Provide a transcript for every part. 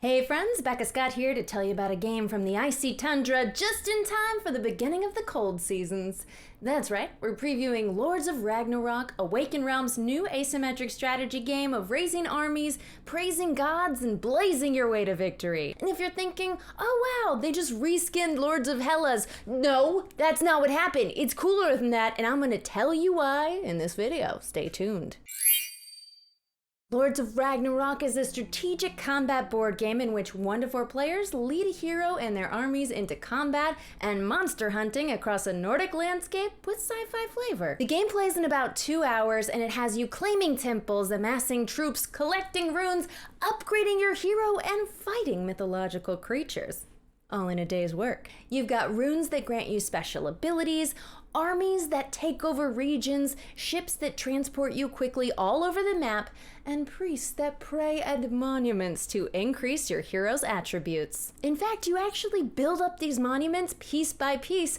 Hey friends, Becca Scott here to tell you about a game from the icy tundra just in time for the beginning of the cold seasons. That's right, we're previewing Lords of Ragnarok, Awaken Realms' new asymmetric strategy game of raising armies, praising gods, and blazing your way to victory. And if you're thinking, oh wow, they just reskinned Lords of Hellas. No, that's not what happened. It's cooler than that, and I'm gonna tell you why in this video. Stay tuned. Lords of Ragnarok is a strategic combat board game in which 1 to 4 players lead a hero and their armies into combat and monster hunting across a Nordic landscape with sci-fi flavor. The game plays in about 2 hours and it has you claiming temples, amassing troops, collecting runes, upgrading your hero, and fighting mythological creatures. All in a day's work. You've got runes that grant you special abilities, armies that take over regions, ships that transport you quickly all over the map, and priests that pray at monuments to increase your hero's attributes. In fact, you actually build up these monuments piece by piece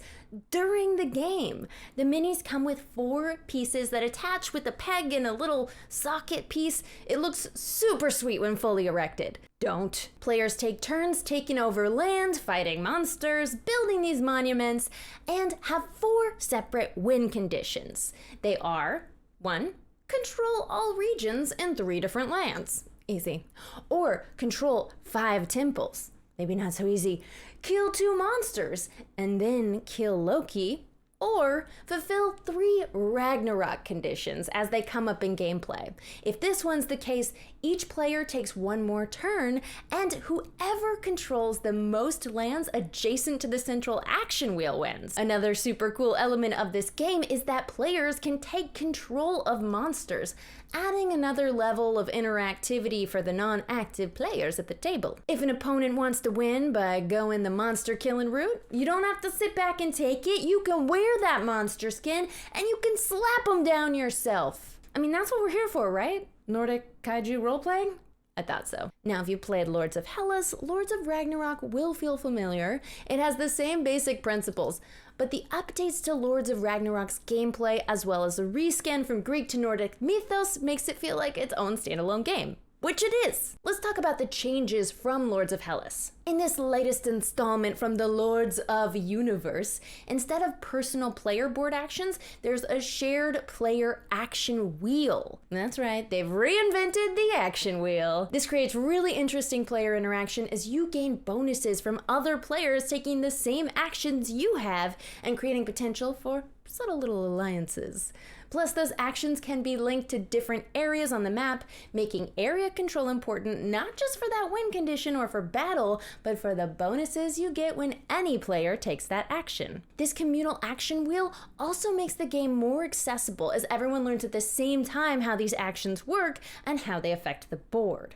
during the game. The minis come with 4 pieces that attach with a peg and a little socket piece. It looks super sweet when fully erected. Don't. Players take turns taking over land, fighting monsters, building these monuments, and have 4 separate win conditions. They are 1. Control all regions in 3 different lands. Easy. Or control 5 temples. Maybe not so easy. Kill 2 monsters and then kill Loki. Or fulfill 3 Ragnarok conditions as they come up in gameplay. If this one's the case, each player takes 1 more turn, and whoever controls the most lands adjacent to the central action wheel wins. Another super cool element of this game is that players can take control of monsters, adding another level of interactivity for the non-active players at the table. If an opponent wants to win by going the monster killing route, you don't have to sit back and take it. You can wear that monster skin and you can slap them down yourself. I mean, that's what we're here for, right? Nordic kaiju role-playing? I thought so. Now, if you played Lords of Hellas, Lords of Ragnarok will feel familiar. It has the same basic principles, but the updates to Lords of Ragnarok's gameplay, as well as the reskin from Greek to Nordic mythos, makes it feel like its own standalone game. Which it is. Let's talk about the changes from Lords of Hellas. In this latest installment from the Lords of Universe, instead of personal player board actions, there's a shared player action wheel. That's right, they've reinvented the action wheel. This creates really interesting player interaction as you gain bonuses from other players taking the same actions you have and creating potential for subtle little alliances. Plus, those actions can be linked to different areas on the map, making area control important not just for that win condition or for battle, but for the bonuses you get when any player takes that action. This communal action wheel also makes the game more accessible as everyone learns at the same time how these actions work and how they affect the board.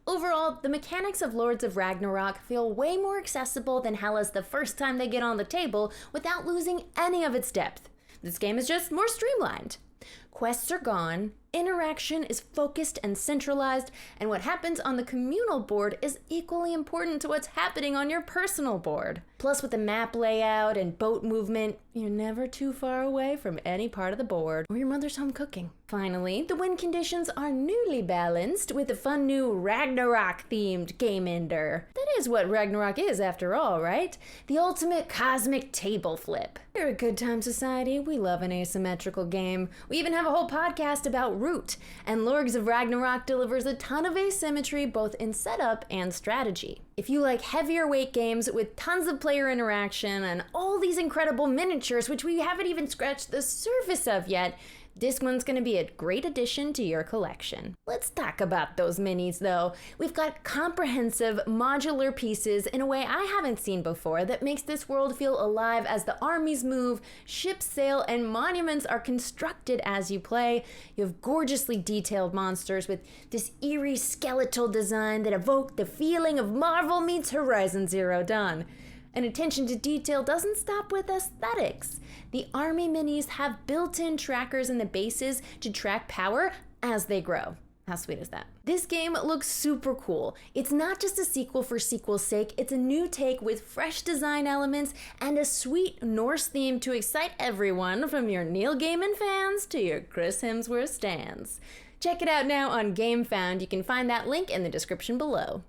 Overall, the mechanics of Lords of Ragnarok feel way more accessible than Hellas the first time they get on the table without losing any of its depth. This game is just more streamlined. Quests are gone, interaction is focused and centralized, and what happens on the communal board is equally important to what's happening on your personal board. Plus, with the map layout and boat movement, you're never too far away from any part of the board or your mother's home cooking. Finally, the win conditions are newly balanced with a fun new Ragnarok-themed game ender. That is what Ragnarok is after all, right? The ultimate cosmic table flip. We're a good time society. We love an asymmetrical game. We even have a whole podcast about Root, and Lords of Ragnarok delivers a ton of asymmetry both in setup and strategy. If you like heavier weight games with tons of player interaction and all these incredible miniatures, which we haven't even scratched the surface of yet, this one's gonna be a great addition to your collection. Let's talk about those minis though. We've got comprehensive modular pieces in a way I haven't seen before that makes this world feel alive as the armies move, ships sail, and monuments are constructed as you play. You have gorgeously detailed monsters with this eerie skeletal design that evoke the feeling of Marvel meets Horizon Zero Dawn. And attention to detail doesn't stop with aesthetics. The army minis have built-in trackers in the bases to track power as they grow. How sweet is that? This game looks super cool. It's not just a sequel for sequel's sake, it's a new take with fresh design elements and a sweet Norse theme to excite everyone from your Neil Gaiman fans to your Chris Hemsworth stans. Check it out now on Gamefound. You can find that link in the description below.